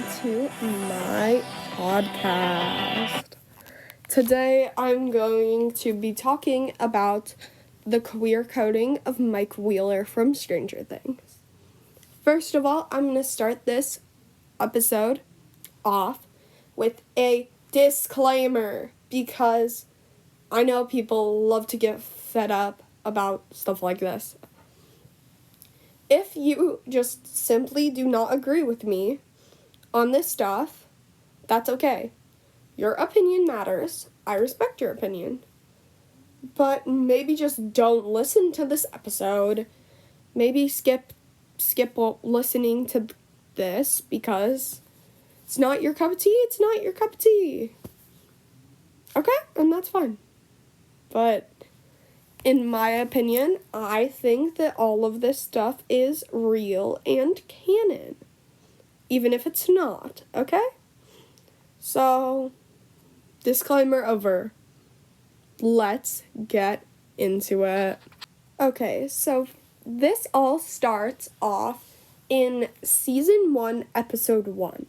to my podcast. Today I'm going to be talking about the queer coding of Mike Wheeler from Stranger Things. First of all, I'm going to start this episode off with a disclaimer because I know people love to get fed up about stuff like this. If you just simply do not agree with me on this stuff, that's okay. Your opinion matters. I respect your opinion. But maybe just don't listen to this episode. Maybe skip listening to this because it's not your cup of tea. It's not your cup of tea. Okay? And that's fine. But in my opinion, I think that all of this stuff is real and canon. Even if it's not, okay? So, disclaimer over. Let's get into it. Okay, so this all starts off in Season 1, Episode 1.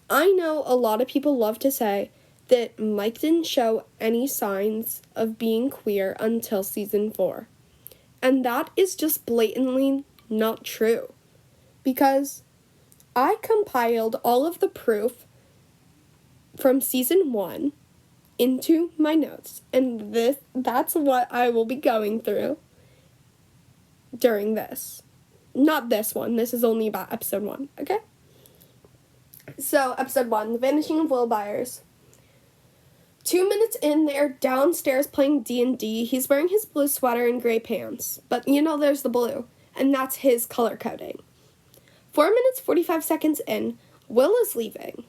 I know a lot of people love to say that Mike didn't show any signs of being queer until Season 4. And that is just blatantly not true. Because I compiled all of the proof from Season 1 into my notes. And that's what I will be going through during this. Not this one. This is only about Episode 1, okay? So, Episode 1, The Vanishing of Will Byers. 2 minutes in, they're downstairs playing D&D. He's wearing his blue sweater and gray pants. But there's the blue. And that's his color coding. 4 minutes, 45 seconds in, Will is leaving.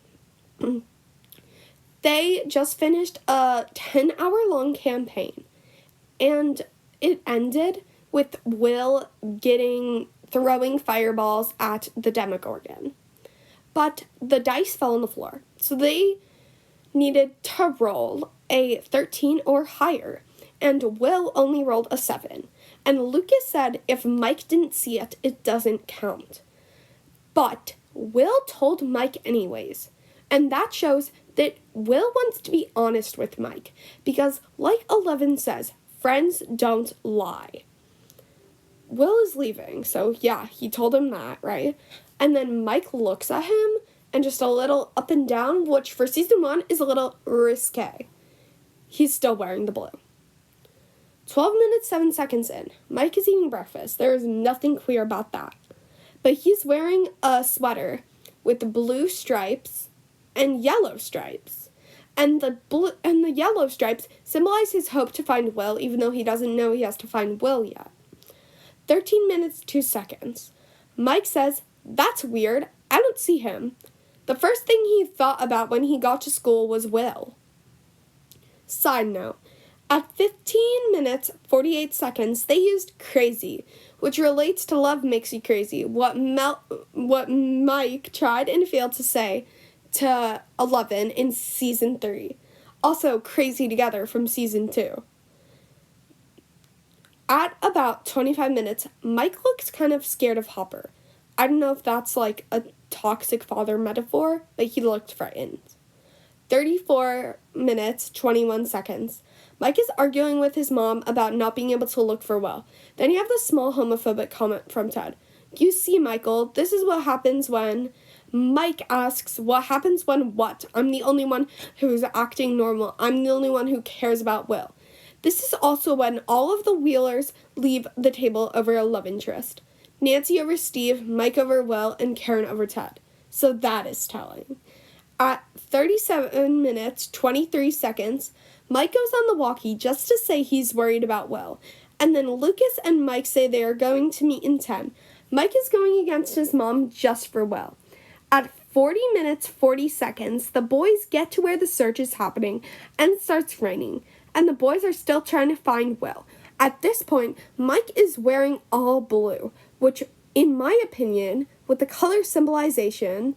They just finished a 10-hour-long campaign. And it ended with Will throwing fireballs at the Demogorgon. But the dice fell on the floor. So they needed to roll a 13 or higher, and Will only rolled a 7. And Lucas said if Mike didn't see it, it doesn't count. But Will told Mike anyways, and that shows that Will wants to be honest with Mike, because like 11 says, friends don't lie. Will is leaving, so yeah, he told him that, right? And then Mike looks at him, and just a little up and down, which for Season 1 is a little risque. He's still wearing the blue. 12 minutes, 7 seconds in. Mike is eating breakfast. There is nothing queer about that. But he's wearing a sweater with blue stripes and yellow stripes. And the yellow stripes symbolize his hope to find Will, even though he doesn't know he has to find Will yet. 13 minutes, 2 seconds. Mike says, "That's weird. I don't see him." The first thing he thought about when he got to school was Will. Side note, at 15 minutes, 48 seconds, they used crazy, which relates to love makes you crazy, what Mike tried and failed to say to 11 in Season 3. Also, Crazy Together from Season 2. At about 25 minutes, Mike looks kind of scared of Hopper. I don't know if that's like a toxic father metaphor, but he looked frightened. 34 minutes, 21 seconds. Mike is arguing with his mom about not being able to look for Will. Then you have the small homophobic comment from Ted. "You see, Michael, this is what happens when..." Mike asks, "What happens when what? I'm the only one who's acting normal. I'm the only one who cares about Will." This is also when all of the Wheelers leave the table over a love interest. Nancy over Steve, Mike over Will, and Karen over Ted. So that is telling. At 37 minutes, 23 seconds, Mike goes on the walkie just to say he's worried about Will. And then Lucas and Mike say they are going to meet in 10. Mike is going against his mom just for Will. At 40 minutes, 40 seconds, the boys get to where the search is happening, and it starts raining. And the boys are still trying to find Will. At this point, Mike is wearing all blue, which, in my opinion, with the color symbolization,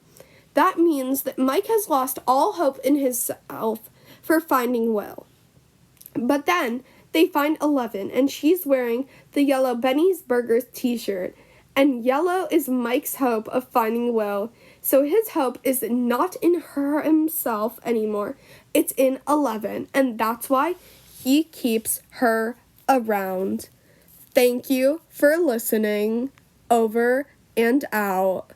that means that Mike has lost all hope in himself for finding Will. But then they find 11, and she's wearing the yellow Benny's Burgers t-shirt, and yellow is Mike's hope of finding Will. So his hope is not in her himself anymore. It's in Eleven, and that's why he keeps her around. Thank you for listening. Over and out.